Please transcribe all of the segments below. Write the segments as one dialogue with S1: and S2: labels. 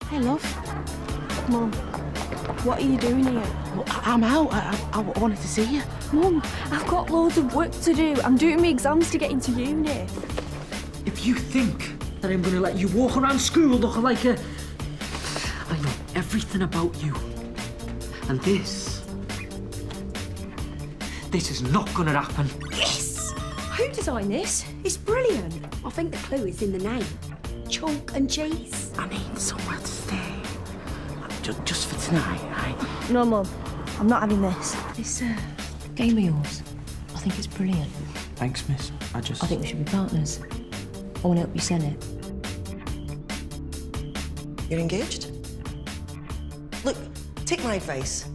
S1: Hey, love. Mum, what are you doing here?
S2: Well, I'm out. I wanted to see you.
S1: Mum, I've got loads of work to do. I'm doing my exams to get into uni.
S3: If you think that I'm going to let you walk around school looking like a... I know everything about you. And this is not going to happen.
S4: Yes! Who designed this? It's brilliant. I think the clue is in the name. Chalk and cheese.
S2: I need somewhere to stay. Just for tonight, right?
S1: No, Mum, I'm not having this.
S5: This game of yours, I think it's brilliant.
S3: Thanks, miss. I
S5: think we should be partners. I want to help you sell it.
S6: You're engaged? Look, take my advice.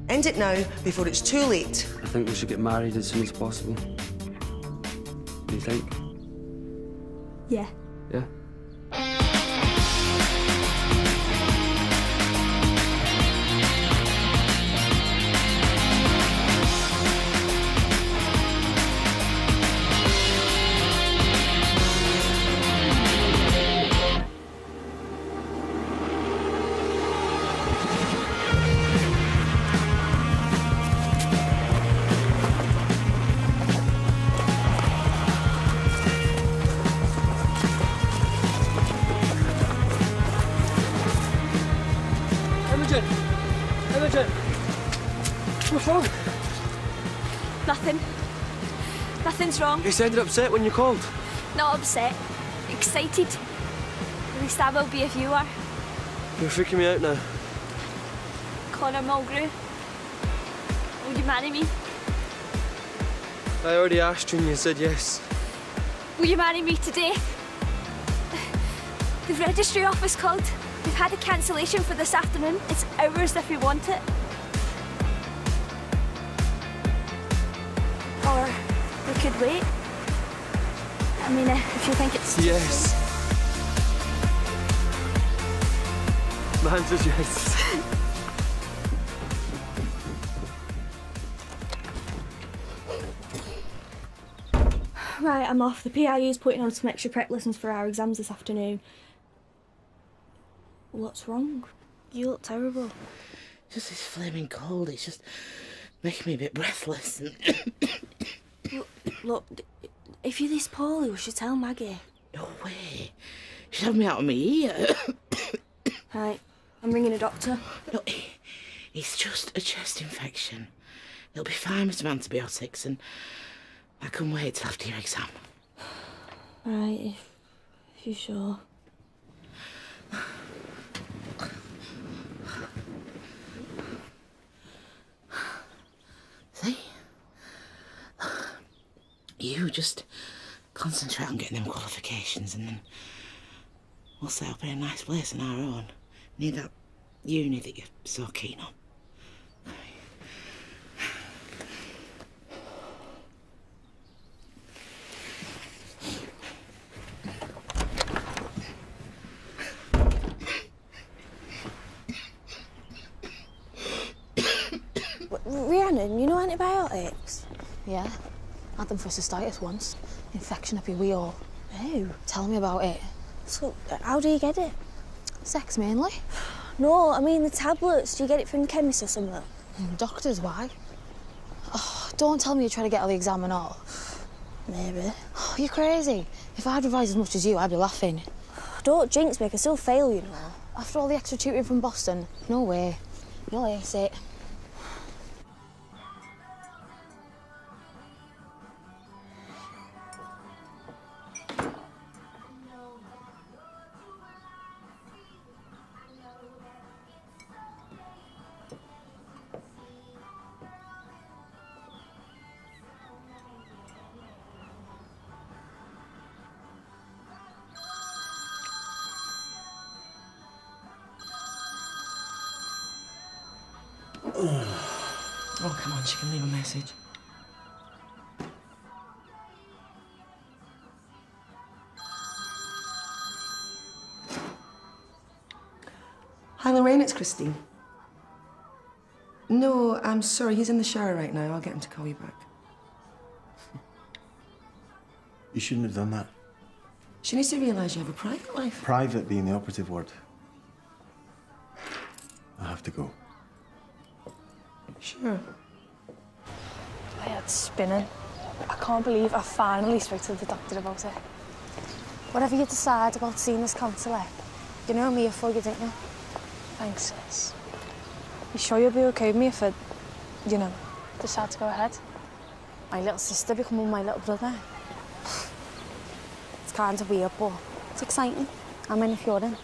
S6: End it now before it's too late.
S7: I think we should get married as soon as possible. Do you think?
S1: Yeah.
S7: Yeah? Imogen! What's wrong?
S8: Nothing. Nothing's wrong.
S7: You sounded upset when you called.
S8: Not upset. Excited. At least I will be if you are.
S7: You're freaking me out now.
S8: Connor Mulgrew. Will you marry me?
S7: I already asked you and you said yes.
S8: Will you marry me today? The registry office called. We've had a cancellation for this afternoon. It's ours if we want it. Or we could wait. I mean, if you think it's...
S7: Yes. My answer's yes.
S1: Right, I'm off. The PIU's putting on some extra prep lessons for our exams this afternoon. What's wrong? You look terrible.
S2: Just this flaming cold. It's just making me a bit breathless.
S1: Look, if you're this poorly, we should tell Maggie.
S2: No way. She'd have me out of my ear.
S1: Right, I'm ringing a doctor.
S2: No, it's just a chest infection. It'll be fine with some antibiotics and I can wait till after your exam.
S1: Right, if you're sure.
S2: See? You just concentrate on getting them qualifications and then we'll set up in a nice place on our own. Near that uni that you're so keen on.
S1: Rhiannon, you know antibiotics?
S5: Yeah, had them for cystitis once. Infection up your wee hole.
S1: Oh.
S5: Tell me about it.
S1: So, how do you get it?
S5: Sex mainly.
S1: No, I mean the tablets. Do you get it from the chemist or something?
S5: Doctors, why? Oh, don't tell me you try to get out of the exam and all.
S1: Maybe.
S5: Oh, you're crazy. If I'd revised as much as you, I'd be laughing.
S1: Don't jinx me, I can still fail, you know.
S5: After all the extra tutoring from Boston, no way. You'll ace it.
S2: Oh, come on, she can leave a message.
S6: Hi, Lorraine, it's Christine. No, I'm sorry, he's in the shower right now. I'll get him to call you back.
S9: You shouldn't have done that.
S6: She needs to realise you have a private life.
S9: Private being the operative word. have to go?
S6: Sure.
S5: My head's spinning. I can't believe I finally spoke to the doctor about it. Whatever you decide about seeing this counsellor, you know me for you, don't you? Thanks, sis. You sure you'll be okay with me if I, you know, decide to go ahead? My little sister becoming my little brother. It's kind of weird, but it's exciting. I'm in if you're in.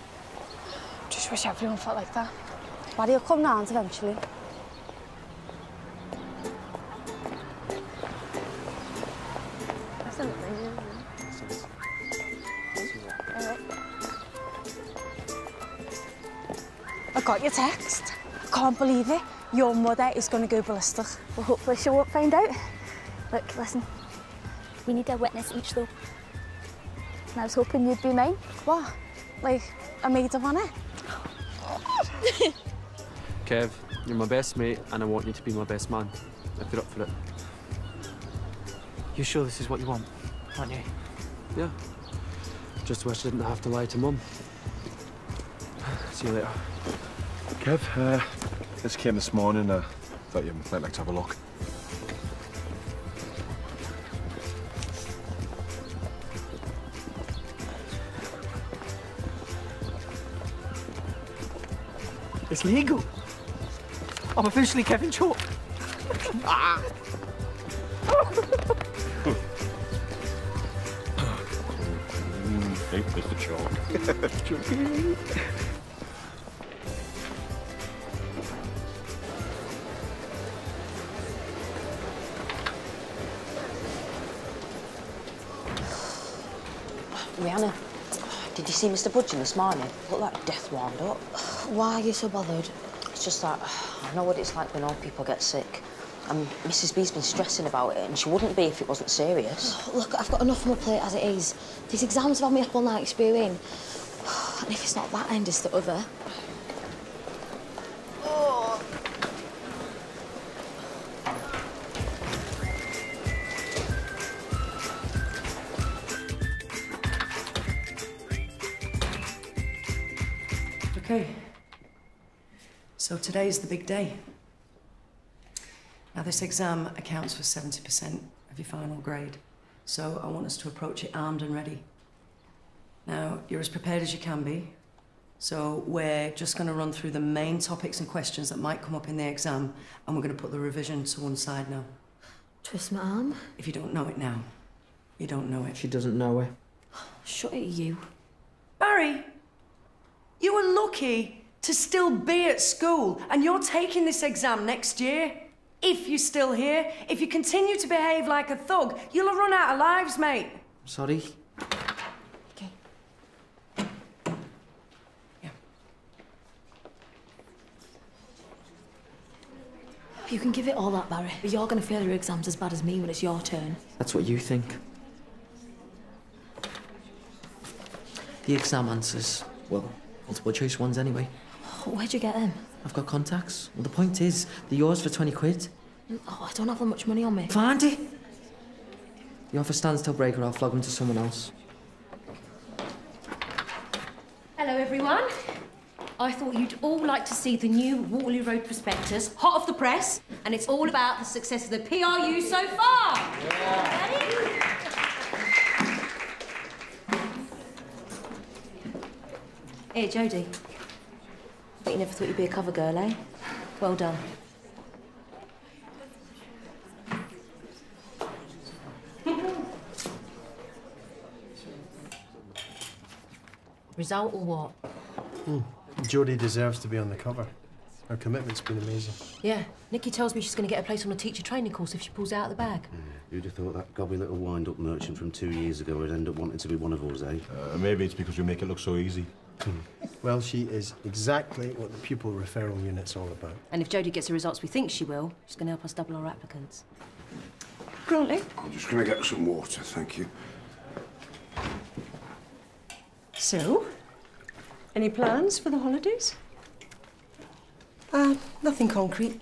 S5: Just wish everyone felt like that. Barry will come round eventually. I got your text. I can't believe it. Your mother is going to go ballistic.
S8: Well, hopefully she won't find out. Look, listen. We need a witness each, though. And I was hoping you'd be mine.
S5: What? Like a maid of honour?
S7: Kev, you're my best mate, and I want you to be my best man, if you're up for it.
S3: You sure this is what you want, aren't you?
S7: Yeah. Just wish I didn't have to lie to Mum. See you later.
S9: Kev, this came this morning. Thought you might like to have a look.
S3: It's legal. I'm officially Kevin Chalk.
S9: Hey, Mr. Chalk.
S2: Rihanna, did you see Mr. Budgeon this morning? Looked like death wound up.
S5: Why are you so bothered?
S2: It's just that I know what it's like when old people get sick. And Mrs. B's been stressing about it, and she wouldn't be if it wasn't serious.
S5: Look, I've got enough on my plate as it is. These exams have had me up all night experience. And if it's not that end, it's the other.
S6: Okay. So today's the big day. Now, this exam accounts for 70% of your final grade. So I want us to approach it armed and ready. Now, you're as prepared as you can be. So we're just going to run through the main topics and questions that might come up in the exam, and we're going to put the revision to one side now.
S5: Twist my arm?
S6: If you don't know it now, you don't know it.
S3: She doesn't know it.
S5: Shut it, you.
S6: Barry, you were lucky to still be at school, and you're taking this exam next year. If you're still here, if you continue to behave like a thug, you'll have run out of lives, mate.
S3: Sorry.
S6: Okay. Yeah.
S5: You can give it all that, Barry, but you're going to fail your exams as bad as me when it's your turn.
S3: That's what you think. The exam answers, well, multiple choice ones anyway.
S5: Where'd you get them?
S3: I've got contacts. Well, the point is, they're yours for 20 quid.
S5: Oh, I don't have that much money on me.
S3: Find it. The offer stands till break or I'll flog them to someone else.
S10: Hello, everyone. I thought you'd all like to see the new Waterloo Road prospectus, hot off the press, and it's all about the success of the PRU so far. Yeah. Ready? Here, Jodie. Bet you never thought you'd be a cover girl, eh? Well done. Result or what?
S11: Jodie deserves to be on the cover. Her commitment's been amazing.
S10: Yeah, Nikki tells me she's going to get a place on a teacher training course if she pulls it out of the bag.
S12: Who'd have thought that gobby little wind-up merchant from 2 years ago would end up wanting to be one of us, eh?
S9: Maybe it's because you make it look so easy.
S11: Well, she is exactly what the pupil referral unit's all about.
S10: And if Jodie gets the results we think she will, she's going to help us double our applicants.
S6: Grantley?
S13: I'm just going to get some water, thank you.
S6: So, any plans for the holidays? Nothing concrete.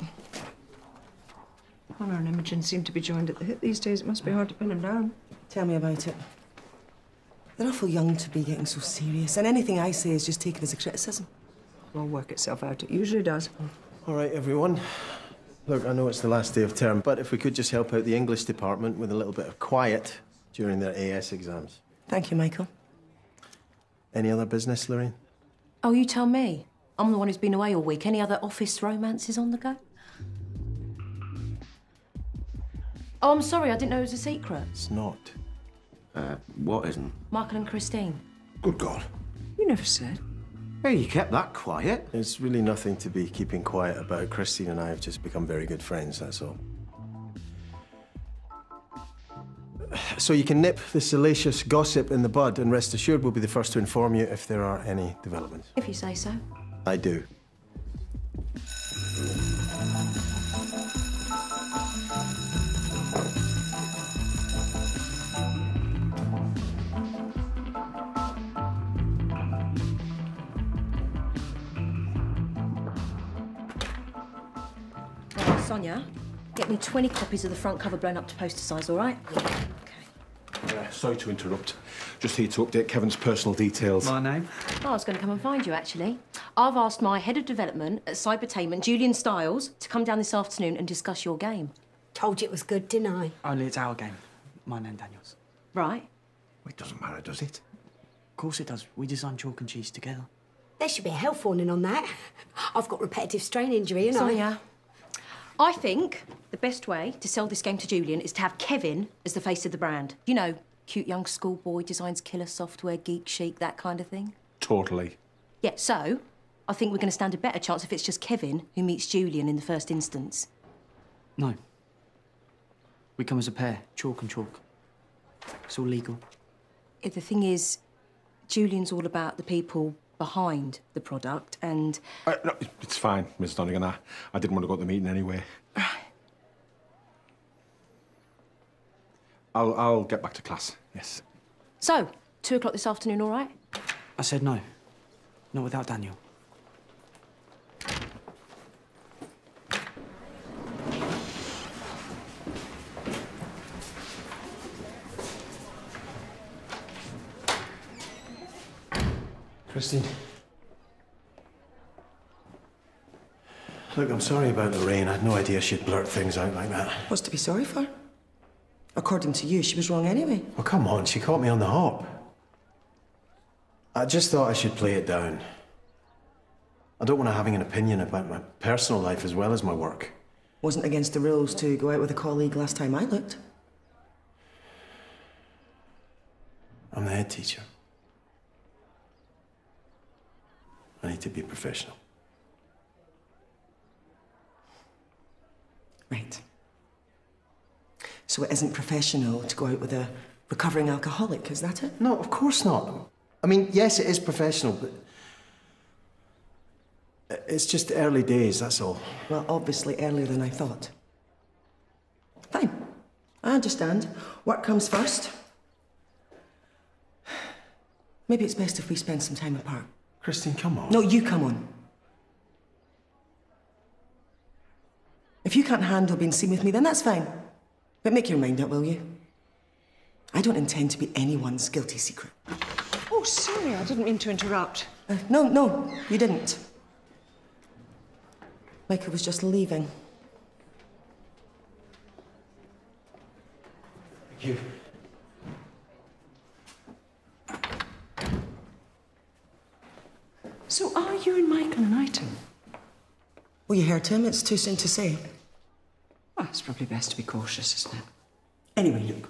S6: Connor and Imogen seem to be joined at the hip these days. It must be hard to pin them down. Tell me about it. They're awful young to be getting so serious, and anything I say is just taken as a criticism. It'll work itself out. It usually does.
S11: All right, everyone. Look, I know it's the last day of term, but if we could just help out the English department with a little bit of quiet during their AS exams.
S6: Thank you, Michael.
S11: Any other business, Lorraine?
S10: Oh, you tell me. I'm the one who's been away all week. Any other office romances on the go? Oh, I'm sorry. I didn't know it was a secret.
S11: It's not.
S12: What isn't?
S10: Michael and Christine.
S12: Good God.
S6: You never said.
S12: Hey, you kept that quiet.
S11: There's really nothing to be keeping quiet about. Christine and I have just become very good friends, that's all. So you can nip the salacious gossip in the bud, and rest assured we'll be the first to inform you if there are any developments.
S10: If you say so.
S11: I do.
S10: Sonia, get me 20 copies of the front cover blown up to poster size, all right?
S9: Sorry to interrupt. Just here to update Kevin's personal details.
S3: My name?
S10: Oh, I was going to come and find you, actually. I've asked my head of development at Cybertainment, Julian Stiles, to come down this afternoon and discuss your game.
S4: Told you it was good, didn't I?
S3: Only it's our game. My name, Daniels.
S10: Right.
S9: Well, it doesn't matter, does it?
S3: Of course it does. We designed chalk and cheese together.
S4: There should be a health warning on that. I've got repetitive strain injury, haven't I?
S10: Sonia, I think the best way to sell this game to Julian is to have Kevin as the face of the brand. You know, cute young schoolboy, designs killer software, geek chic, that kind of thing.
S9: Totally.
S10: Yeah, so I think we're going to stand a better chance if it's just Kevin who meets Julian in the first instance.
S3: No. We come as a pair, chalk and chalk. It's all legal.
S10: The thing is, Julian's all about the people behind the product and...
S9: No, it's fine, Miss Donegan. I didn't want to go to the meeting anyway. I'll get back to class, yes.
S10: So, 2 o'clock this afternoon, all right?
S3: I said no. Not without Daniel.
S11: Christine. Look, I'm sorry about Lorraine. I had no idea she'd blurt things out like that.
S6: What's to be sorry for? According to you, she was wrong anyway.
S11: Well, come on, she caught me on the hop. I just thought I should play it down. I don't want her having an opinion about my personal life as well as my work.
S6: Wasn't against the rules to go out with a colleague last time I looked.
S11: I'm the head teacher. I need to be professional.
S6: Right. So it isn't professional to go out with a recovering alcoholic, is that it?
S11: No, of course not. I mean, yes, it is professional, but it's just early days, that's all.
S6: Well, obviously earlier than I thought. Fine. I understand. Work comes first. Maybe it's best if we spend some time apart.
S11: Christine, come on.
S6: No, you come on. If you can't handle being seen with me, then that's fine. But make your mind up, will you? I don't intend to be anyone's guilty secret.
S14: Oh, sorry, I didn't mean to interrupt.
S6: No, you didn't. Michael was just leaving.
S11: Thank you.
S14: So are you and Michael an item?
S6: Well, you heard him. It's too soon to say.
S14: Well, it's probably best to be cautious, isn't it?
S15: Anyway, look.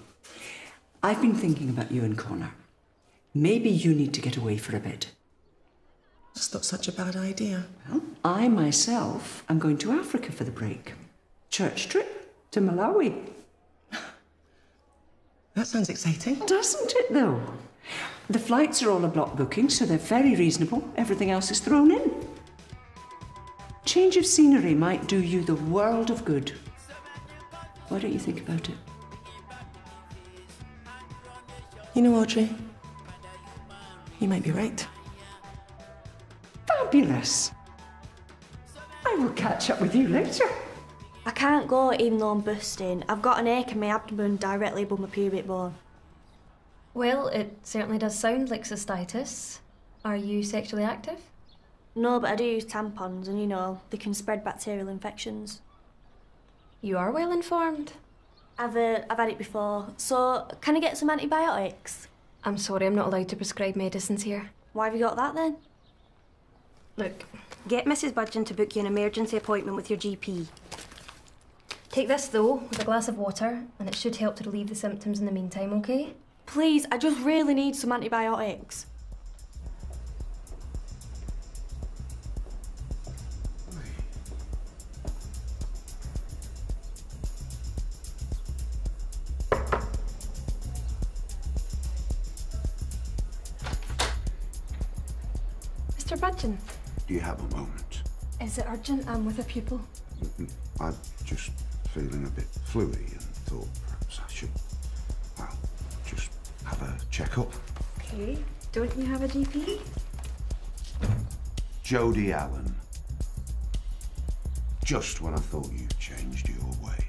S15: I've been thinking about you and Connor. Maybe you need to get away for a bit.
S6: It's not such a bad idea.
S15: Well, I myself am going to Africa for the break. Church trip to Malawi.
S6: That sounds exciting.
S15: Doesn't it, though? The flights are all a block booking, so they're very reasonable. Everything else is thrown in. Change of scenery might do you the world of good. Why don't you think about it?
S6: You know, Audrey, you might be right.
S15: Fabulous. I will catch up with you later.
S1: I can't go even though I'm bursting. I've got an ache in my abdomen directly above my pubic bone.
S16: Well, it certainly does sound like cystitis. Are you sexually active?
S1: No, but I do use tampons and, you know, they can spread bacterial infections.
S5: You are well informed.
S1: I've had it before. So, can I get some antibiotics?
S5: I'm sorry, I'm not allowed to prescribe medicines here.
S1: Why have you got that then?
S4: Look, get Mrs. Budgeon to book you an emergency appointment with your GP.
S5: Take this, though, with a glass of water, and it should help to relieve the symptoms in the meantime, OK?
S1: Please, I just really need some antibiotics.
S5: Mr. Budgeon,
S13: Do you have a moment?
S5: is it urgent? I'm with a pupil.
S13: I'm just feeling a bit fluey and thought perhaps I should, well, just have a check-up.
S5: OK. Don't you have a GP?
S13: Jodie Allen. Just when I thought you changed your ways.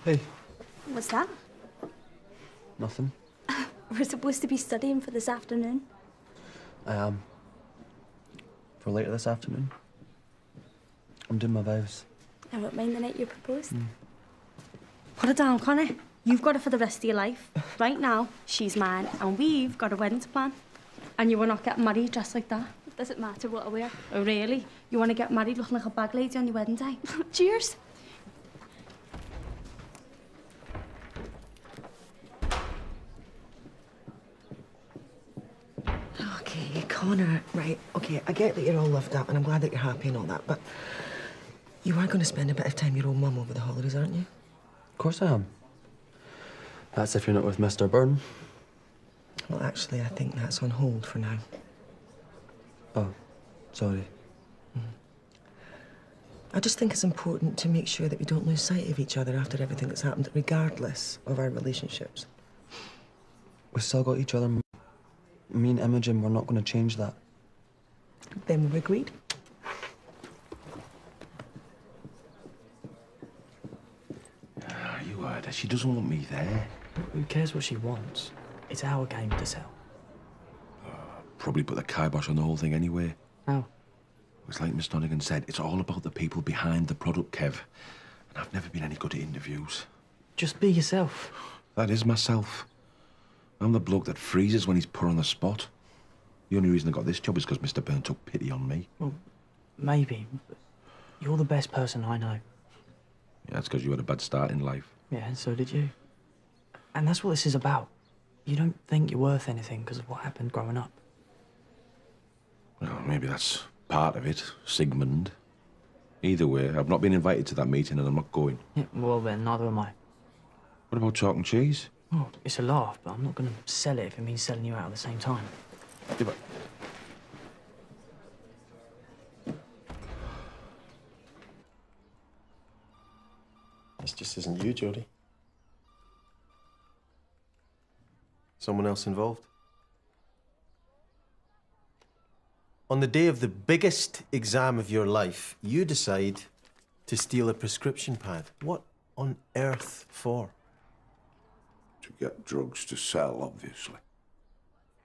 S7: Hey.
S8: What's that?
S7: Nothing.
S8: We're supposed to be studying for this afternoon.
S7: I am. For later this afternoon. I'm doing my vows.
S8: I won't mind the night you propose. Put it down, Connie. You've got her for the rest of your life. Right now, she's mine, and we've got a wedding to plan. And you will not get married dressed like that. It doesn't matter what I wear. Oh, really? You want to get married looking like a bag lady on your wedding day? Cheers.
S16: Okay, Connor, right, okay, I get that you're all loved up and I'm glad that you're happy and all that, but you are going to spend a bit of time with your old mum over the holidays, aren't you?
S7: Of course I am. That's if you're not with Mr. Byrne.
S16: Well, actually, I think that's on hold for now.
S7: Oh, sorry.
S16: I just think it's important to make sure that we don't lose sight of each other after everything that's happened, regardless of our relationships.
S7: We've still got each other. Me and Imogen, we're not going to change that.
S16: Then we've agreed.
S9: You heard her. She doesn't want me there.
S3: Who cares what she wants? It's our game to sell.
S9: Probably put the kibosh on the whole thing anyway.
S3: How?
S9: It's like Miss Donegan said, it's all about the people behind the product, Kev. And I've never been any good at interviews.
S3: Just be yourself.
S9: That is myself. I'm the bloke that freezes when he's put on the spot. The only reason I got this job is because Mr. Byrne took pity on me.
S3: Well, maybe, but you're the best person I know.
S9: Yeah, that's because you had a bad start in life.
S3: Yeah, and so did you. And that's what this is about. You don't think you're worth anything because of what happened growing up.
S9: Well, maybe that's part of it, Sigmund. Either way, I've not been invited to that meeting and I'm not going.
S3: Yeah, well then, neither am I.
S9: What about chalk and cheese?
S3: Oh, it's a laugh, but I'm not going to sell it if it means selling you out at the same time.
S9: Yeah, but...
S11: This just isn't you, Jodie. Someone else involved? On the day of the biggest exam of your life, you decide to steal a prescription pad. What on earth for?
S13: To get drugs to sell, obviously.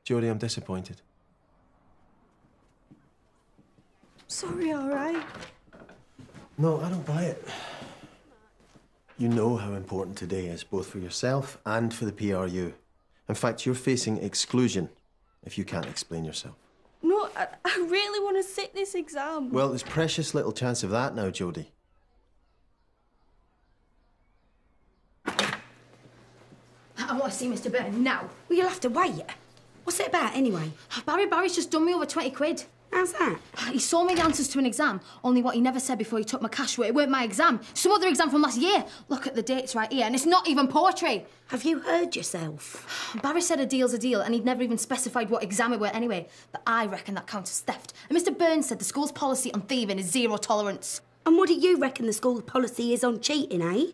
S11: Jodie, I'm disappointed.
S1: Sorry, all right?
S11: No, I don't buy it. You know how important today is, both for yourself and for the PRU. In fact, you're facing exclusion if you can't explain yourself.
S1: No, I really want to sit this exam.
S11: Well, there's precious little chance of that now, Jodie.
S10: I want to see Mr. Byrne now.
S4: Well, you'll have to wait. What's it about, anyway?
S10: Barry's just done me over 20 quid.
S4: How's that?
S10: He saw me the answers to an exam, only what he never said before he took my cash away. It weren't my exam. Some other exam from last year. Look at the dates right here, and it's not even poetry.
S4: Have you heard yourself?
S10: Barry said a deal's a deal, and he'd never even specified what exam it were anyway. But I reckon that counts as theft. And Mr. Burns said the school's policy on thieving is 0 tolerance.
S4: And what do you reckon the school's policy is on cheating, eh?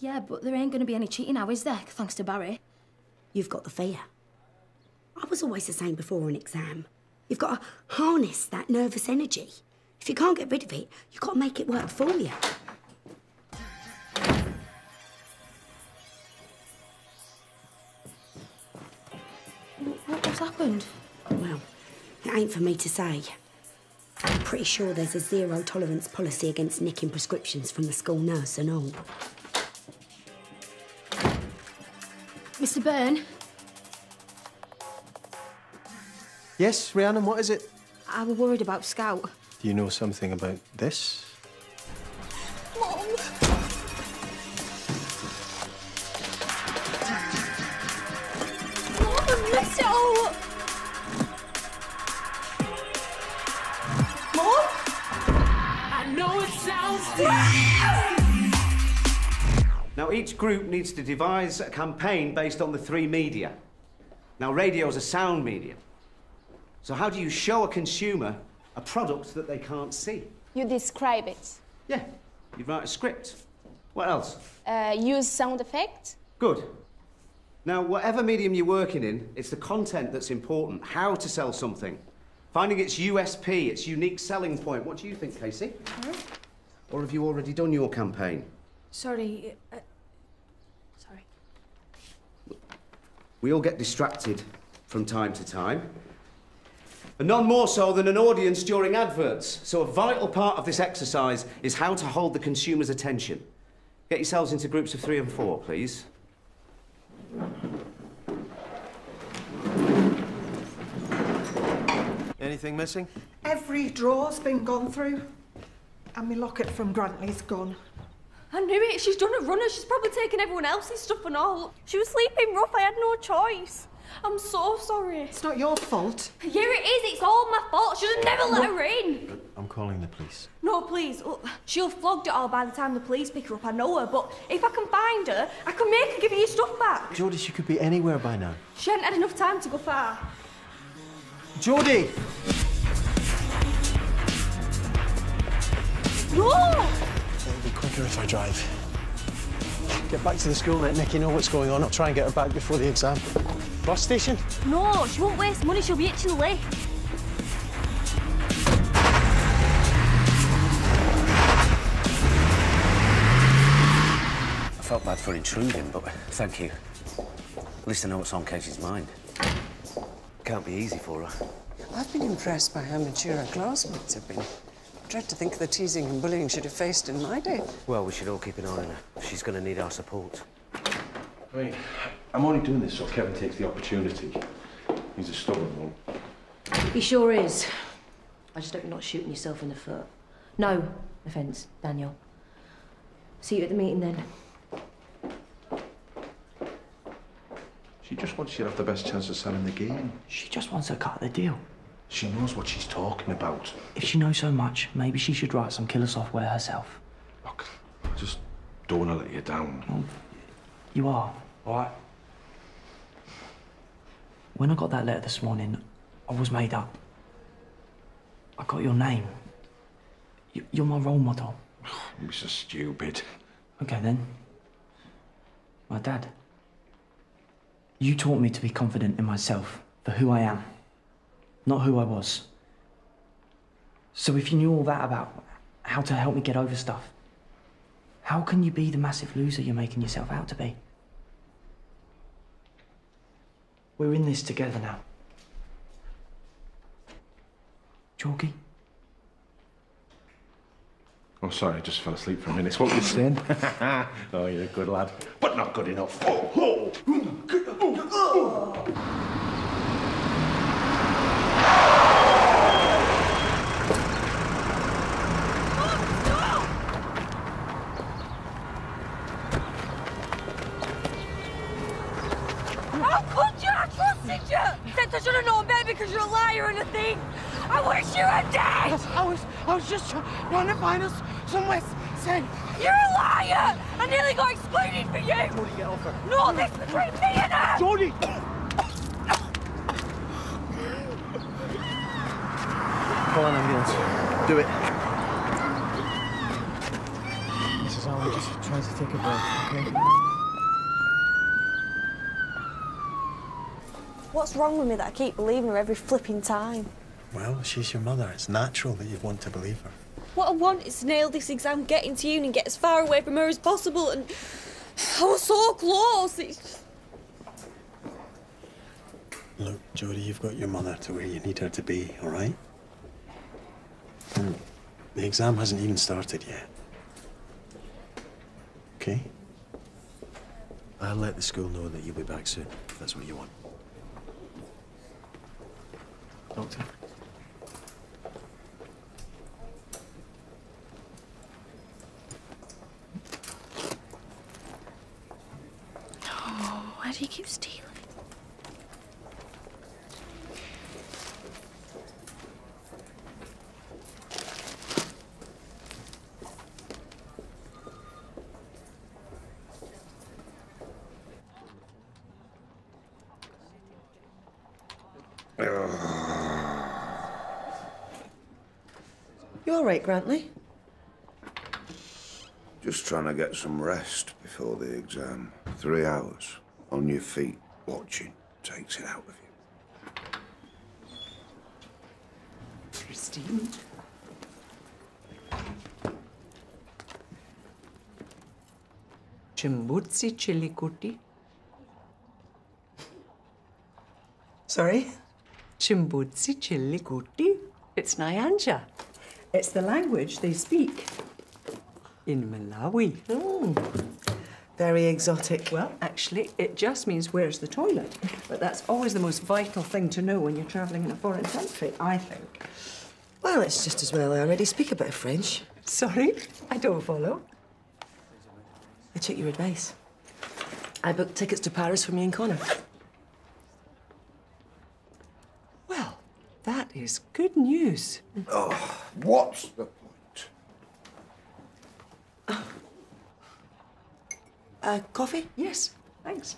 S10: Yeah, but there ain't going to be any cheating now, is there? Thanks to Barry.
S4: You've got the fear. I was always the same before an exam. You've got to harness that nervous energy. If you can't get rid of it, you've got to make it work for you.
S5: What's happened?
S4: Well, it ain't for me to say. I'm pretty sure there's a zero-tolerance policy against nicking prescriptions from the school nurse and all.
S5: Mr. Byrne?
S11: Yes, Rhiannon, what is it?
S5: I was worried about Scout.
S11: Do you know something about this?
S5: Mum! Mum, I messed it all up! Mum?
S17: I know it sounds
S12: Now, each group needs to devise a campaign based on the 3 media. Now, radio is a sound medium. So how do you show a consumer a product that they can't see?
S18: You describe it.
S12: Yeah, you write a script. What else?
S18: Use sound effect.
S12: Good. Now, whatever medium you're working in, it's the content that's important, how to sell something. Finding its USP, its unique selling point. What do you think, Casey?
S5: Huh?
S12: Or have you already done your campaign?
S5: Sorry. Sorry.
S12: We all get distracted from time to time. And none more so than an audience during adverts. So a vital part of this exercise is how to hold the consumer's attention. Get yourselves into groups of 3 and 4, please.
S11: Anything missing?
S19: Every drawer's been gone through. And my locket from Grantley's gone.
S1: I knew it. She's done a runner. She's probably taken everyone else's stuff and all. She was sleeping rough. I had no choice. I'm so sorry.
S19: It's not your fault.
S1: Yeah, it is. It's all my fault. I should have never let her in.
S11: I'm calling the police.
S1: No, please. Look, she'll have flogged it all by the time the police pick her up. I know her, but if I can find her, I can make her give you your stuff back.
S11: Jodie, she could be anywhere by now.
S1: She hadn't had enough time to go far.
S11: Jodie!
S1: No!
S11: It'll be quicker if I drive. Get back to the school, let Nikki know what's going on. I'll try and get her back before the exam. Bus station?
S1: No, she won't waste money. She'll be itching the lift.
S12: I felt bad for intruding, but thank you. At least I know what's on Casey's mind. Can't be easy for her.
S14: I've been impressed by how mature her classmates have been. I dread to think of the teasing and bullying she'd have faced in my day.
S12: Well, we should all keep an eye on her. She's going to need our support.
S9: I mean, I'm only doing this so Kevin takes the opportunity. He's a stubborn one.
S10: He sure is. I just hope you're not shooting yourself in the foot. No offence, Daniel. See you at the meeting then.
S9: She just wants you to have the best chance of selling the game.
S3: She just wants to cut the deal.
S9: She knows what she's talking about.
S3: If she knows so much, maybe she should write some killer software herself.
S9: Look, I just don't want to let you down.
S3: Well, you are, all right? When I got that letter this morning, I was made up. I got your name. You're my role model.
S9: You're so stupid.
S3: Okay, then. My dad. You taught me to be confident in myself, for who I am, not who I was. So if you knew all that about how to help me get over stuff, how can you be the massive loser you're making yourself out to be? We're in this together now. Chalky?
S9: Oh, sorry, I just fell asleep for a minute. What were you saying? Oh, you're a good lad. But not good enough.
S1: How could you? I trusted you! Except I should have known better because you're a liar and a thief! I wish you were dead!
S17: I was just trying to find us somewhere safe.
S1: You're a liar! I nearly got excluded for you!
S17: Jodie, get off her.
S1: No, this between me and her!
S17: Jodie!
S11: Call an ambulance. Do it. Mrs. Allen, just try to take a breath, okay?
S5: What's wrong with me that I keep believing her every flipping time?
S11: Well, she's your mother. It's natural that you'd want to believe her.
S1: What I want is to nail this exam, get into uni and get as far away from her as possible, and I was so close. It's just...
S11: Look, Jodie, you've got your mother to where you need her to be, all right? The exam hasn't even started yet. Okay? I'll let the school know that you'll be back soon, if that's what you want. Doctor?
S1: Oh, why do you keep stealing?
S16: You all right, Grantley?
S13: Just trying to get some rest before the exam. 3 hours on your feet watching takes it out of you.
S15: Christine? Cimbuzzi Chilikuti?
S16: Sorry?
S15: Cimbuzzi Chilikuti? It's Nyanja. It's the language they speak in Malawi.
S16: Very exotic.
S15: Well, actually, it just means where's the toilet. But that's always the most vital thing to know when you're travelling in a foreign country, I think.
S16: Well, it's just as well I already speak a bit of French.
S15: Sorry, I don't follow.
S16: I took your advice. I booked tickets to Paris for me and Connor.
S15: Well, that is good news.
S13: Oh, what's the point?
S16: Coffee?
S15: Yes, thanks.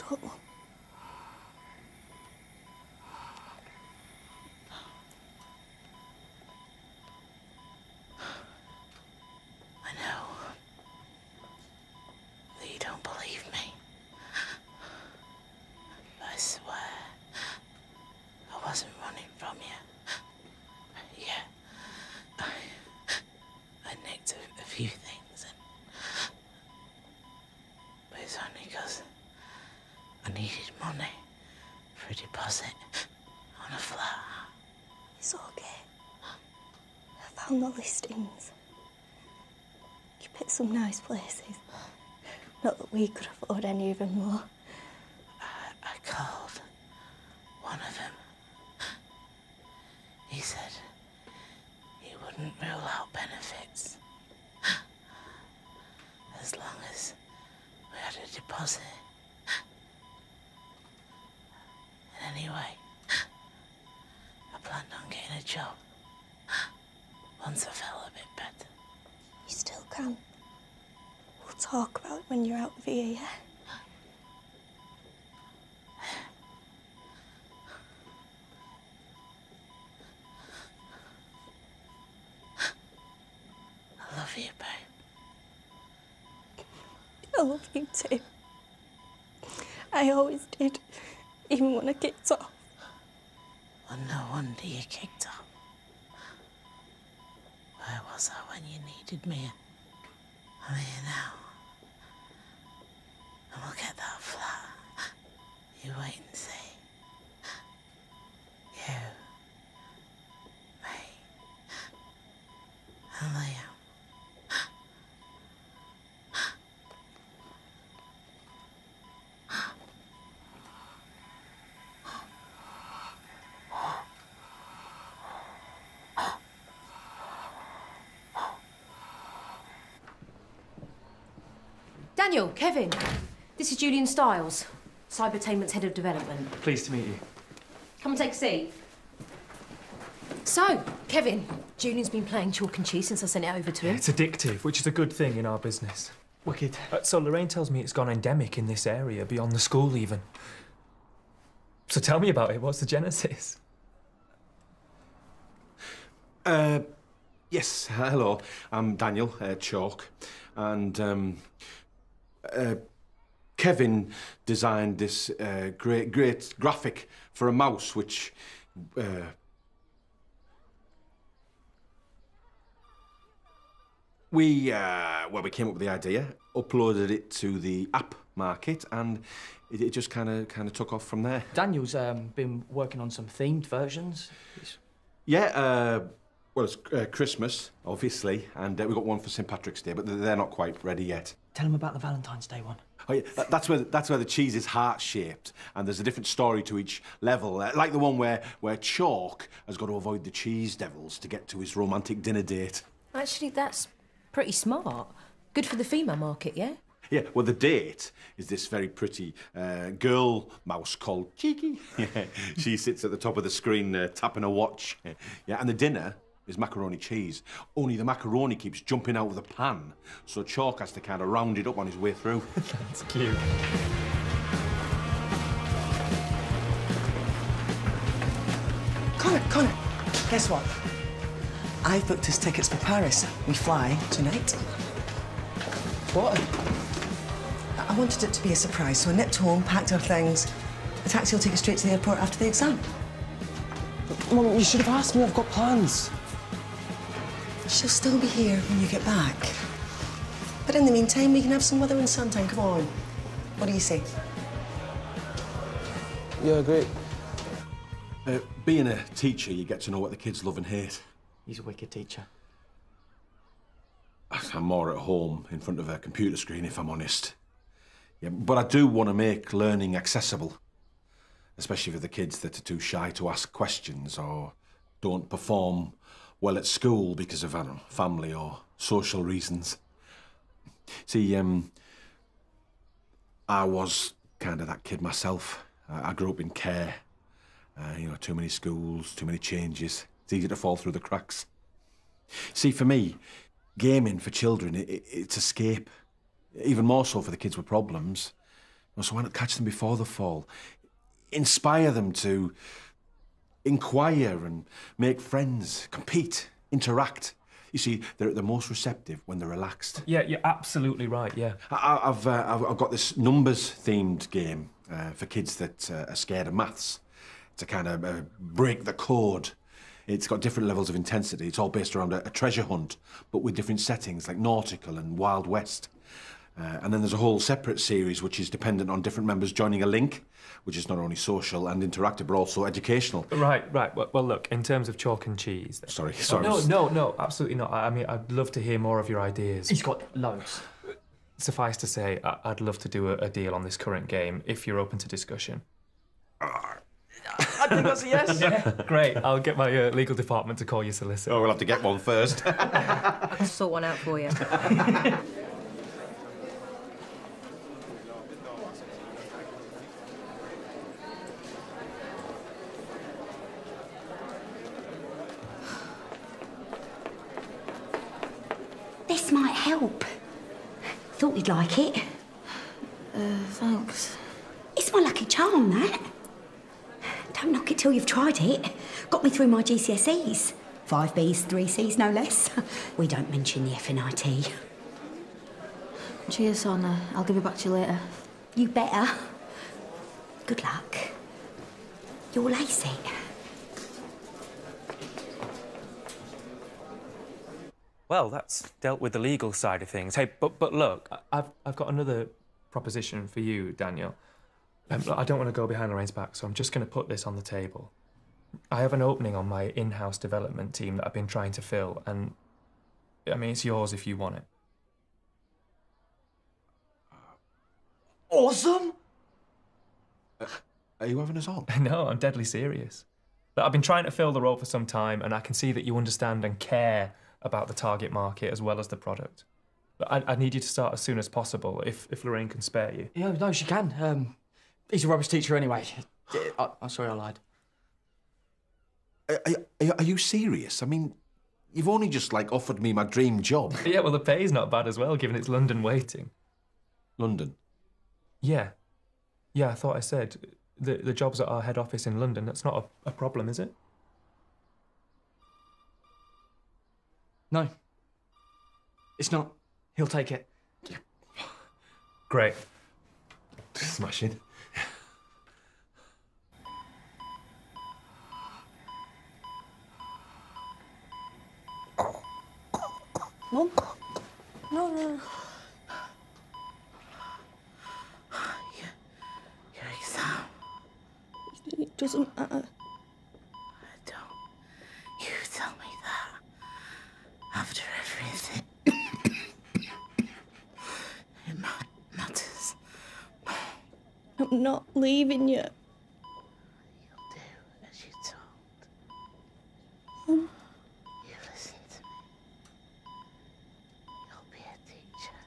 S2: I know that you don't believe me, but I swear I wasn't running from you. Yeah, I nicked a few things, but it's only because I needed money for a deposit on a flat.
S1: It's okay. I found the listings. You picked some nice places. Not that we could afford any even more.
S2: I called one of them. He said he wouldn't rule out benefits as long as we had a deposit. And anyway, I planned on getting a job once I felt a bit better.
S1: You still can. We'll talk about it when you're out of here, yeah? I love you, babe. I love you too. I always did, even when I kicked off.
S2: Well, no wonder you kicked off. Where was I when you needed me? I'm here now. And we'll get that flat. You wait and see. You, me, and Liam.
S10: Daniel, Kevin, this is Julian Stiles, Cybertainment's Head of Development.
S3: Pleased to meet you.
S10: Come and take a seat. So, Kevin, Julian's been playing chalk and cheese since I sent it over to him.
S20: It's addictive, which is a good thing in our business.
S3: Wicked.
S20: So Lorraine tells me it's gone endemic in this area, beyond the school even. So tell me about it. What's the genesis?
S9: Yes, hello. I'm Daniel, Chalk. And Kevin designed this great graphic for a mouse, which... we came up with the idea, uploaded it to the app market, and it just kind of took off from there.
S3: Daniel's been working on some themed versions.
S9: Yeah, well, it's Christmas, obviously, and we've got one for St Patrick's Day, but they're not quite ready yet.
S3: Tell him about the Valentine's Day one.
S9: Oh, yeah, that's where the cheese is heart-shaped, and there's a different story to each level, like the one where Chalk has got to avoid the cheese devils to get to his romantic dinner date.
S10: Actually, that's pretty smart. Good for the female market, yeah?
S9: Yeah, well, the date is this very pretty girl mouse called Cheeky. Yeah, she sits at the top of the screen tapping a watch. Yeah, and the dinner is macaroni cheese. Only the macaroni keeps jumping out of the pan, so Chalk has to kind of round it up on his way through.
S20: That's cute.
S16: Connor, guess what? I've booked us tickets for Paris. We fly tonight. What? I wanted it to be a surprise, so I nipped home, packed our things. The taxi will take us straight to the airport after the exam.
S7: Mum, you should have asked me. I've got plans.
S16: She'll still be here when you get back. But in the meantime, we can have some weather and sunshine. Come on. What do you say?
S7: Yeah, great.
S9: Being a teacher, you get to know what the kids love and hate.
S3: He's a wicked teacher.
S9: I'm more at home in front of a computer screen, if I'm honest. Yeah, but I do want to make learning accessible, especially for the kids that are too shy to ask questions or don't perform well at school because of, I don't know, family or social reasons. See, I was kind of that kid myself. I grew up in care. You know, too many schools, too many changes. It's easy to fall through the cracks. See, for me, gaming for children, it's escape. Even more so for the kids with problems. So why not catch them before the fall? Inspire them to inquire and make friends, compete, interact. You see, they're at the most receptive when they're relaxed.
S20: Yeah, you're absolutely right, yeah.
S9: I've got this numbers-themed game for kids that are scared of maths to kind of break the code. It's got different levels of intensity. It's all based around a treasure hunt, but with different settings, like nautical and Wild West. And then there's a whole separate series which is dependent on different members joining a link, which is not only social and interactive, but also educational.
S20: Right. Well, look, in terms of chalk and cheese...
S9: Sorry.
S20: No, absolutely not. I mean, I'd love to hear more of your ideas.
S3: He's got loads.
S20: Suffice to say, I'd love to do a deal on this current game, if you're open to discussion.
S3: I think that's a yes.
S20: Yeah, great. I'll get my legal department to call your solicitor.
S9: Oh, we'll have to get one first.
S10: I'll sort one out for you.
S4: This might help. Thought you'd like it.
S18: Thanks.
S4: It's my lucky charm, that. Don't knock it till you've tried it. Got me through my GCSEs. 5 Bs, 3 Cs, no less. We don't mention the FNIT.
S18: Cheers, son. I'll give it back to you later.
S4: You better. Good luck. You'll ace it.
S20: Well, that's dealt with the legal side of things. Hey, but look, I've got another proposition for you, Daniel. Look, I don't want to go behind Lorraine's back, so I'm just going to put this on the table. I have an opening on my in-house development team that I've been trying to fill, and I mean, it's yours if you want it.
S3: Awesome!
S9: Are you having us on?
S20: No, I'm deadly serious. But I've been trying to fill the role for some time, and I can see that you understand and care about the target market as well as the product. I need you to start as soon as possible, if Lorraine can spare you.
S3: Yeah, no, she can. He's a rubbish teacher anyway. I'm sorry I lied.
S9: Are you serious? I mean, you've only just, like, offered me my dream job.
S20: Yeah, well, the pay's not bad as well, given it's London waiting.
S9: London?
S20: Yeah. Yeah, I thought I said. The job's at our head office in London. That's not a problem, is it?
S3: No. It's not. He'll take it.
S20: Great.
S9: Smashing.
S1: Mum? No.
S2: Your exam.
S1: It doesn't matter.
S2: Don't you tell me that. After everything. It matters.
S1: I'm not leaving you.
S2: You'll do as you're told.
S1: Mum?
S2: You listen to me. You'll be a teacher.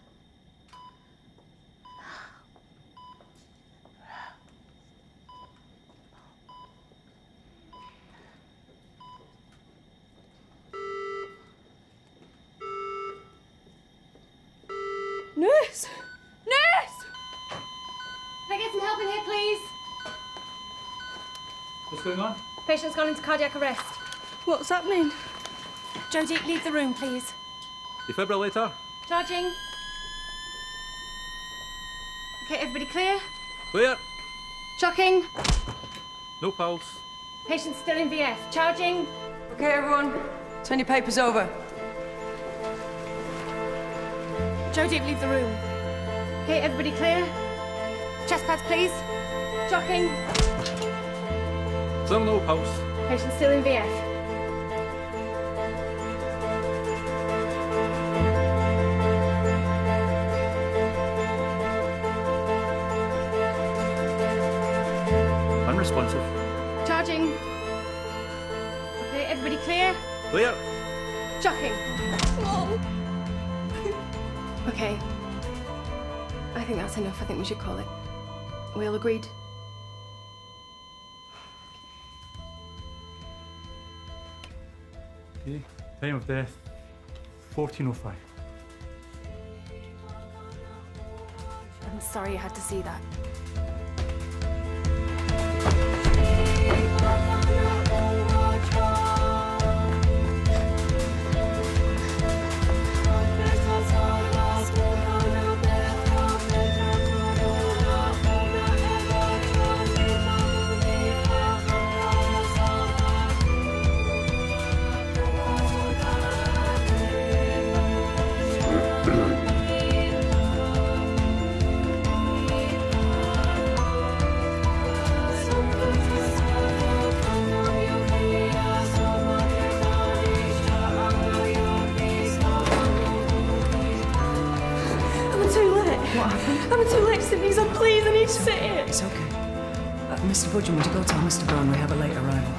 S5: Nurse! Nurse! Can I get some help in here, please?
S3: What's going on?
S5: Patient's gone into cardiac arrest.
S1: What's happening?
S5: Jodie, leave the room, please.
S21: Defibrillator.
S5: Charging. Okay, everybody clear?
S21: Clear.
S5: Shocking.
S21: No pulse.
S5: Patient's still in VF. Charging.
S6: Okay, everyone. Turn your papers over.
S5: Jodie, leave the room. Okay, everybody clear? Chest pads, please. Shocking.
S21: Still no pulse.
S5: Patient's still in VF.
S21: Unresponsive.
S5: Charging. Okay, everybody clear?
S21: Clear.
S5: Shocking. Okay. I think that's enough. I think we should call it. We all agreed?
S21: Okay. Time of death, 14:05.
S5: I'm sorry you had to see that. I'm too late, Sydney, so please, I need to sit here.
S6: It's okay. Mr. Budgeon, would you go tell Mr. Brown we have a late arrival?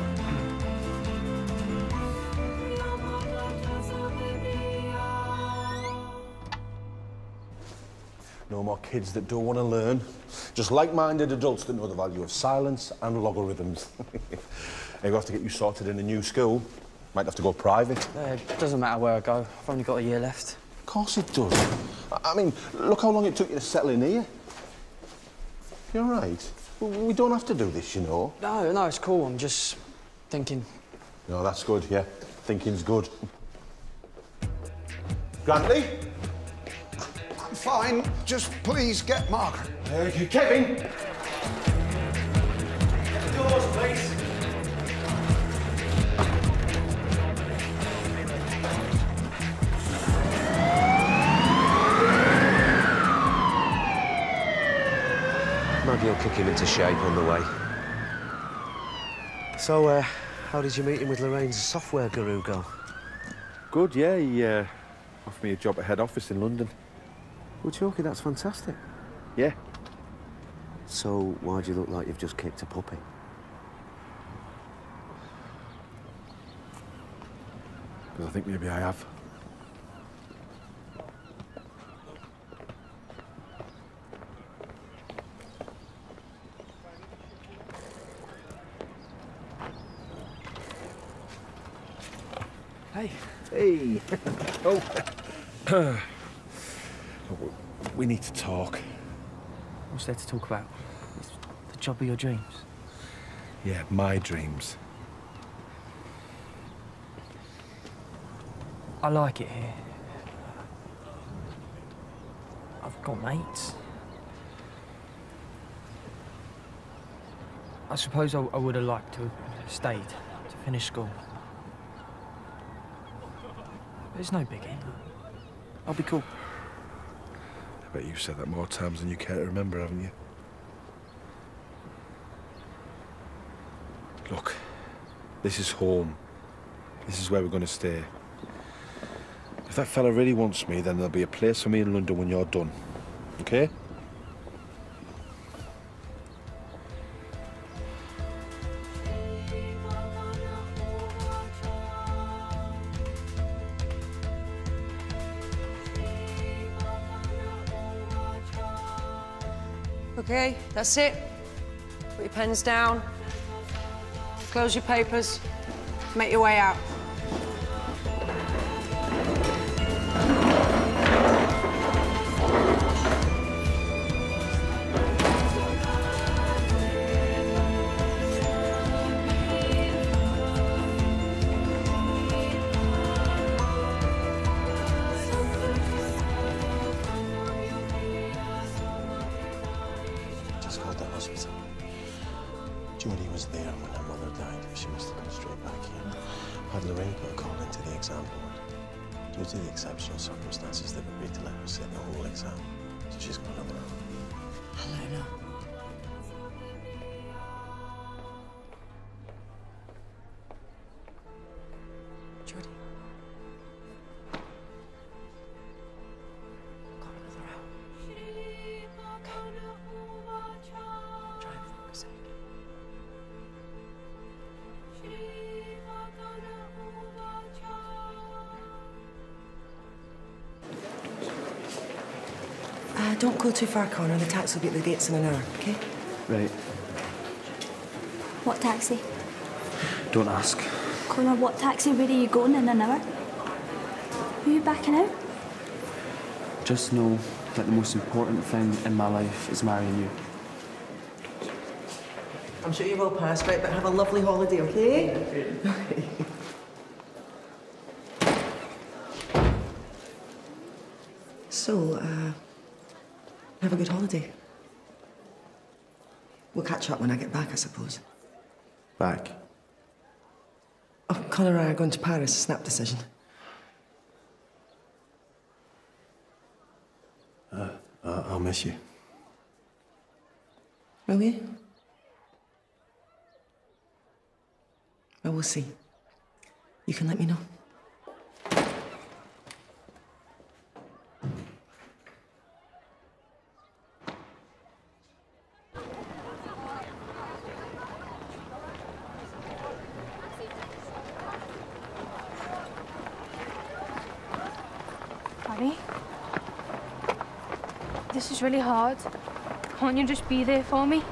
S9: No more kids that don't want to learn. Just like-minded adults that know the value of silence and logarithms. They'll have to get you sorted in a new school. Might have to go private.
S3: It doesn't matter where I go. I've only got a year left.
S9: Of course it does. I mean, look how long it took you to settle in here. You're right. We don't have to do this, you know.
S3: No, it's cool. I'm just thinking.
S9: No, that's good, yeah. Thinking's good. Grantley?
S13: I'm fine. Just please get Margaret.
S9: Kevin?
S17: Get the doors, please.
S12: Maybe I'll kick him into shape on the way. So, how did your meeting with Lorraine's software guru go?
S9: Good, yeah. He offered me a job at head office in London.
S12: Well, Chalky, that's fantastic.
S9: Yeah.
S12: So, why do you look like you've just kicked a puppy?
S9: Because I think maybe I have.
S3: Hey.
S9: Hey. Oh. We need to talk.
S3: What's there to talk about? It's the job of your dreams.
S9: Yeah, my dreams.
S3: I like it here. I've got mates. I suppose I would have liked to have stayed to finish school. But it's no biggie. I'll be cool.
S9: I bet you've said that more times than you care to remember, haven't you? Look, this is home. This is where we're going to stay. If that fella really wants me, then there'll be a place for me in London when you're done. Okay?
S14: Okay, that's it. Put your pens down. Close your papers. Make your way out.
S11: Just called the hospital. Jodie was there when her mother died. She must have come straight back here. Had Lorraine put a call into the exam board. Due to the exceptional circumstances, they've agreed to let her sit the whole exam. So she's got another hour.
S16: I'll let her know.
S14: Jodie. Got another hour. Try and focus it.
S16: Don't go too far, Connor. The taxi will be at the gates in an hour, okay?
S3: Right.
S1: What taxi?
S3: Don't ask.
S1: Connor, what taxi? Where are you going in an hour? Are you backing out?
S3: Just know that the most important thing in my life is marrying you.
S16: I'm sure you will pass, right? But have a lovely holiday, okay? So, have a good holiday. We'll catch up when I get back, I suppose.
S11: Back.
S16: Oh, Connor and I are going to Paris, snap decision.
S11: I'll miss you.
S16: Will you? Well, we'll see. You can let me know.
S5: Danny, this is really hard. Can't you just be there for me?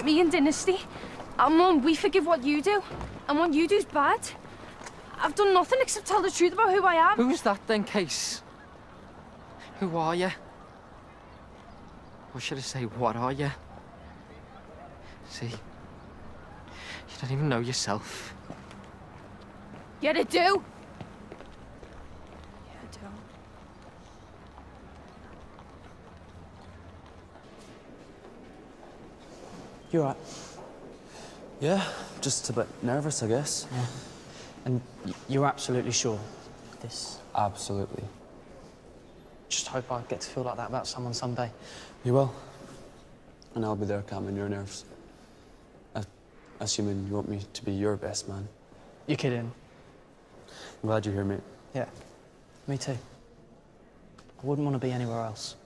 S5: Me and Dynasty, and Mum, we forgive what you do, and what you do's bad. I've done nothing except tell the truth about who I am.
S8: Who's that then, Case? Who are you? Or should I say, what are you? See, you don't even know yourself.
S5: Yeah, I do. Yeah, I do.
S3: You all right?
S22: Yeah, just a bit nervous, I guess.
S3: Yeah. And you're absolutely sure of this?
S22: Absolutely.
S3: Just hope I get to feel like that about someone someday.
S22: You will. And I'll be there calming your nerves. Assuming you want me to be your best man.
S3: You're kidding?
S22: I'm glad you're here, mate.
S3: Yeah. Me too. I wouldn't want to be anywhere else.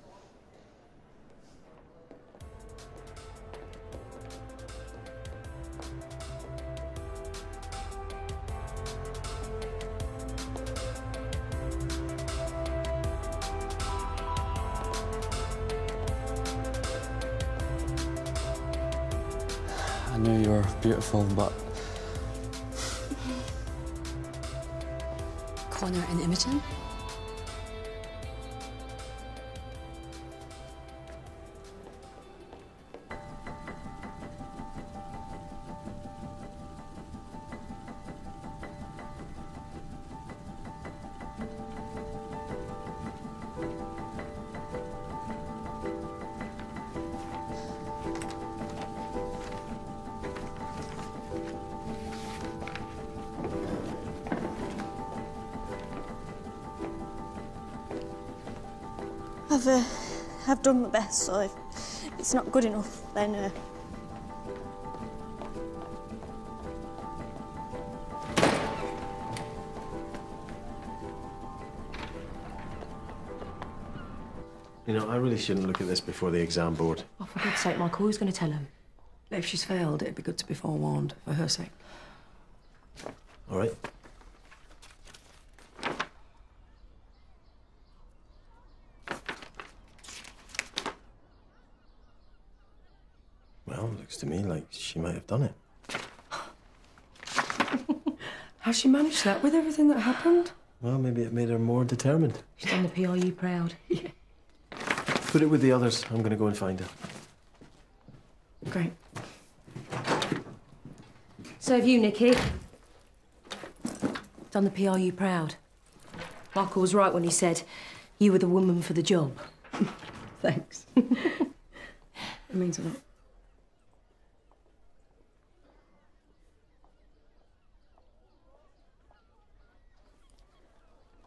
S22: I knew you were beautiful, but
S10: Connor and Imogen.
S1: I've done my best, so if it's not good enough, then
S11: You know, I really shouldn't look at this before the exam board.
S14: Oh, for God's sake, Michael, who's going to tell him?
S6: If she's failed, it'd be good to be forewarned, for her sake.
S11: All right. Well, looks to me like she might have done it.
S6: Has she managed that with everything that happened?
S11: Well, maybe it made her more determined.
S14: She's done the PRU proud.
S6: Yeah.
S11: Put it with the others. I'm going to go and find her.
S6: Great.
S10: So have you, Nikki. Done the PRU proud. Michael was right when he said you were the woman for the job.
S6: Thanks. It means a lot.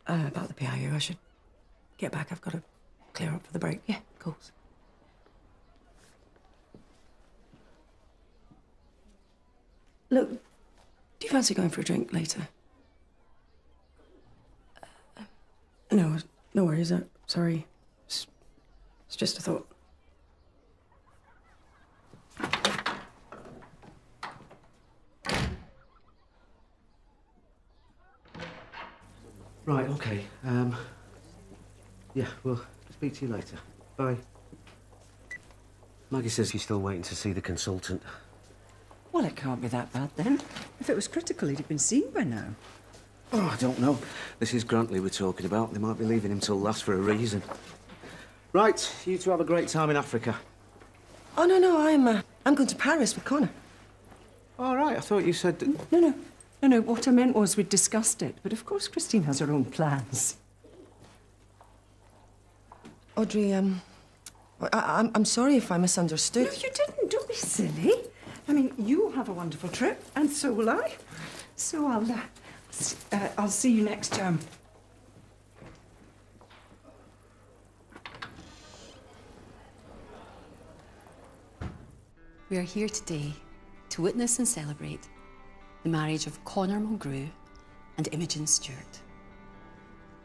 S6: About the PRU, I should get back. I've got to clear up for the break.
S10: Yeah, of course.
S6: Look, do you fancy going for a drink later? No, no worries. Sorry. It's just a thought.
S12: Right, OK. Yeah, we'll speak to you later. Bye. Maggie says he's still waiting to see the consultant.
S15: Well, it can't be that bad then. If it was critical, he'd have been seen by now.
S12: Oh, I don't know. This is Grantley we're talking about. They might be leaving him till last for a reason. Right, you two have a great time in Africa.
S6: Oh, no, I'm going to Paris with Connor.
S12: All right, I thought you said that...
S15: No, what I meant was we'd discussed it, but of course Christine has her own plans.
S6: Audrey, I'm sorry if I misunderstood.
S15: No, you didn't. Don't be silly. I mean, you'll have a wonderful trip, and so will I. So I'll see you next term.
S10: We are here today to witness and celebrate the marriage of Connor Mulgrew and Imogen Stewart.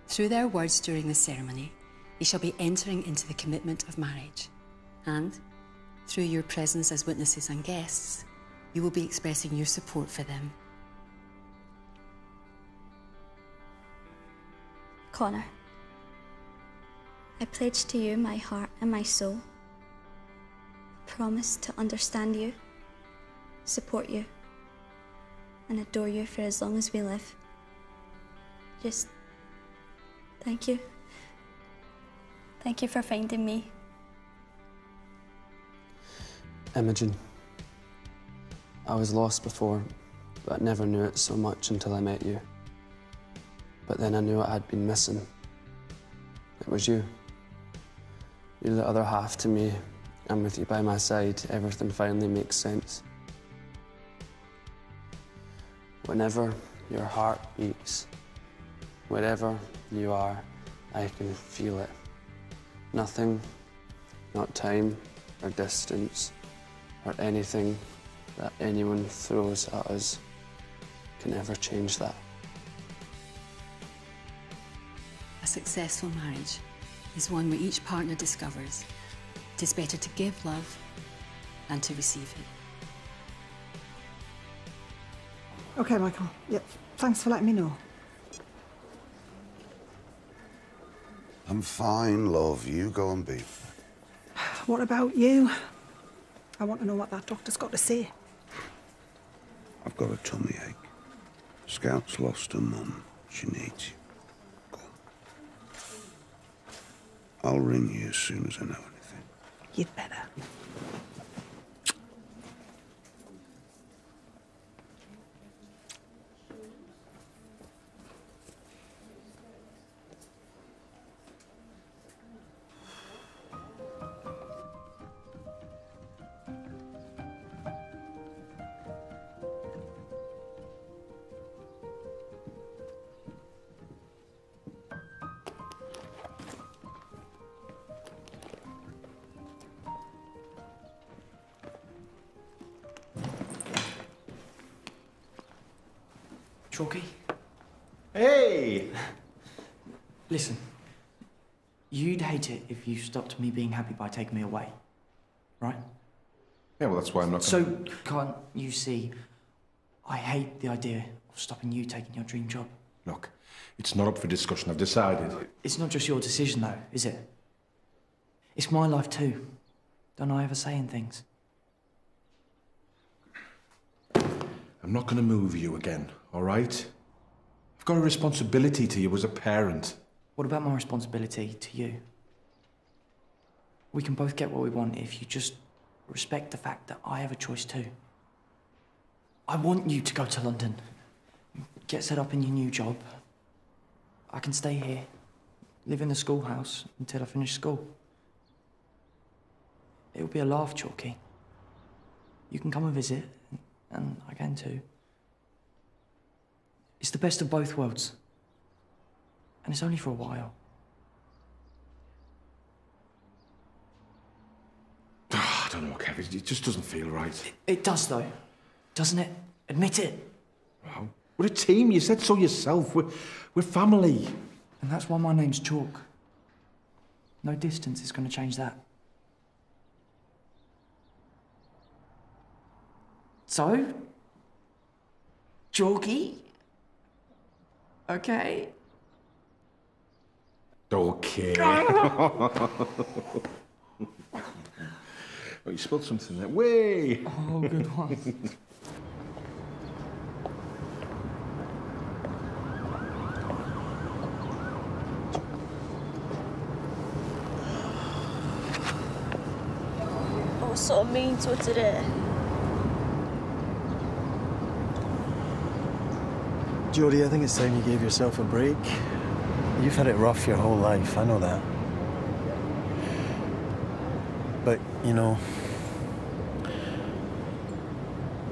S10: Through their words during the ceremony, they shall be entering into the commitment of marriage. And through your presence as witnesses and guests, you will be expressing your support for them.
S1: Connor, I pledge to you my heart and my soul. I promise to understand you, support you, and adore you for as long as we live. Just thank you. Thank you for finding me.
S22: Imogen, I was lost before, but I never knew it so much until I met you. But then I knew what I'd been missing. It was you. You're the other half to me, and with you by my side, everything finally makes sense. Whenever your heart beats, wherever you are, I can feel it. Nothing, not time or distance or anything that anyone throws at us can ever change that.
S10: A successful marriage is one where each partner discovers it is better to give love than to receive it.
S15: OK, Michael. Yep. Thanks for letting me know.
S13: I'm fine, love. You go and be.
S15: What about you? I want to know what that doctor's got to say.
S13: I've got a tummy ache. Scout's lost her mum. She needs you. I'll ring you as soon as I know anything.
S15: You'd better.
S3: Chalky?
S11: Hey!
S3: Listen, you'd hate it if you stopped me being happy by taking me away, right?
S9: Yeah, well, that's why I'm not
S3: So, can't you see, I hate the idea of stopping you taking your dream job.
S9: Look, it's not up for discussion. I've decided.
S3: It's not just your decision, though, is it? It's my life, too. Don't I ever say in things?
S9: I'm not going to move you again, all right? I've got a responsibility to you as a parent.
S3: What about my responsibility to you? We can both get what we want if you just respect the fact that I have a choice too. I want you to go to London, get set up in your new job. I can stay here, live in the schoolhouse until I finish school. It'll be a laugh, Chalky. You can come and visit, and I can too. It's the best of both worlds. And it's only for a while.
S9: I don't know, Kev. It just doesn't feel right.
S3: It does, though. Doesn't it? Admit it.
S9: Wow. We're a team. You said so yourself. We're family.
S3: And that's why my name's Chalk. No distance is going to change that. So? Chalky? Okay?
S9: Okay. Oh, you spilled something there. Way!
S3: Oh, good one.
S1: I was so mean to her today.
S11: Jodie, I think it's time you gave yourself a break. You've had it rough your whole life, I know that. But, you know,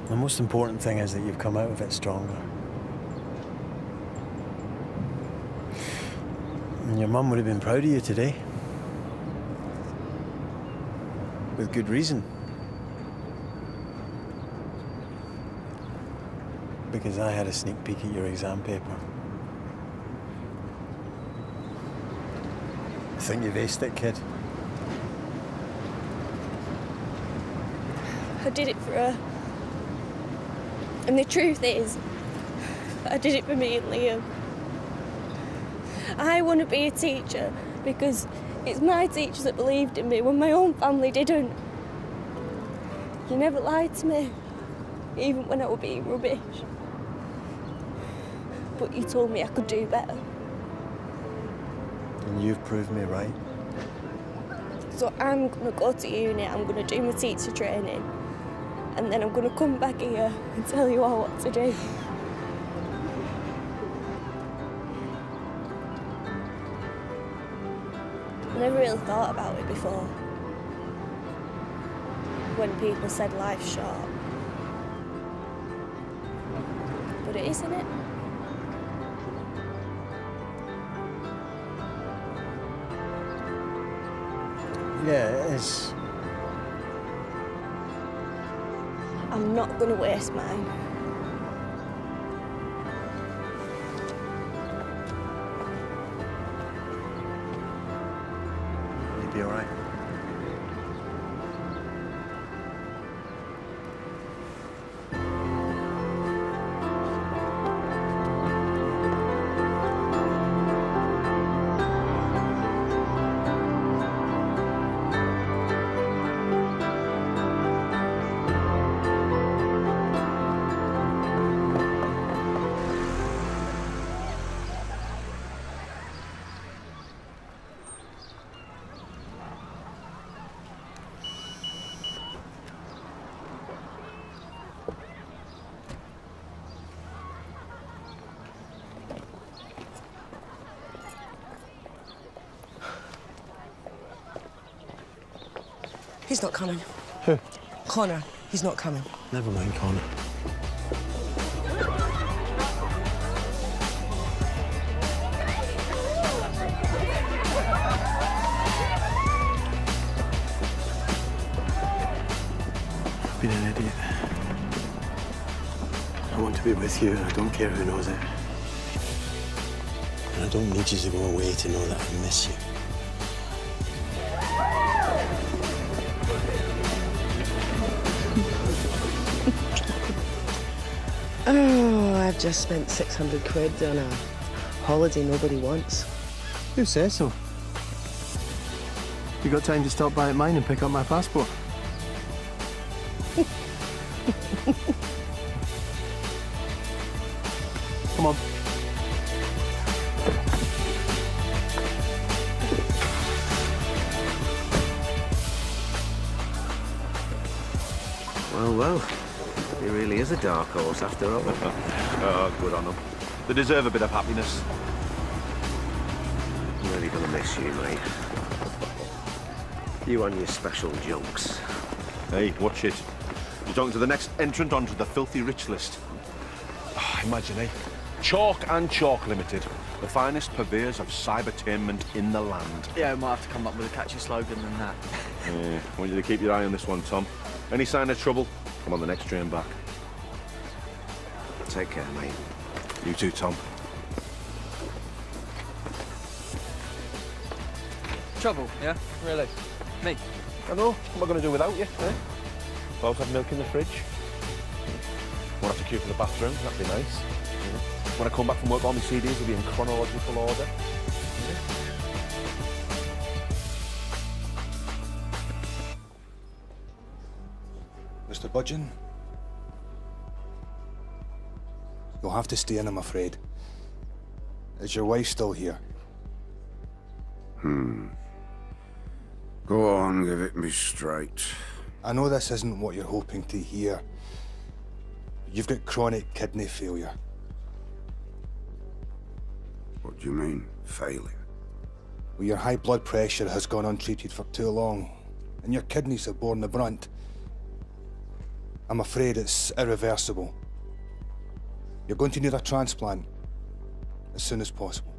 S11: the most important thing is that you've come out of it stronger. And your mum would have been proud of you today. With good reason. Because I had a sneak peek at your exam paper. I think you've aced it, kid.
S1: I did it for her. And the truth is, I did it for me and Liam. I want to be a teacher because it's my teachers that believed in me when my own family didn't. You never lied to me, even when I was being rubbish. But you told me I could do better.
S11: And you've proved me right.
S1: So I'm going to go to uni, I'm going to do my teacher training, and then I'm going to come back here and tell you all what to do. I never really thought about it before. When people said life's short. But it is, isn't it?
S11: Yeah, it is.
S1: I'm not going to waste mine.
S11: You'll be all right.
S16: He's not coming.
S11: Who?
S16: Connor. He's not coming.
S11: Never mind, Connor. I've been an idiot. I want to be with you, and I don't care who knows it. And I don't need you to go away to know that I miss you.
S16: Oh, I've just spent 600 quid on a holiday nobody wants.
S11: Who says so? You got time to stop by at mine and pick up my passport? Come on.
S12: Well, well. He really is a dark horse after all.
S9: Oh, good on them. They deserve a bit of happiness.
S12: I'm really gonna miss you, mate. You and your special junks.
S9: Hey, watch it. You're talking to the next entrant onto the filthy rich list. Oh, imagine, eh? Chalk and Chalk Limited. The finest purveyors of cybertainment in the land.
S3: Yeah, we might have to come up with a catchy slogan than that.
S9: Yeah, I want you to keep your eye on this one, Tom. Any sign of trouble, come on the next train back.
S12: Take care, mate.
S9: You too, Tom.
S3: Trouble, yeah? Really? Me?
S9: I know. What am I going to do without you, eh? Both have milk in the fridge. Won't have to queue for the bathroom, that'd be nice. Yeah. When I come back from work, all my CDs will be in chronological order.
S7: Mr. Budgeon? You'll have to stay in, I'm afraid. Is your wife still here?
S13: Go on, give it me straight.
S7: I know this isn't what you're hoping to hear. You've got chronic kidney failure.
S13: What do you mean, failure?
S7: Well, your high blood pressure has gone untreated for too long, and your kidneys have borne the brunt. I'm afraid it's irreversible. You're going to need a transplant as soon as possible.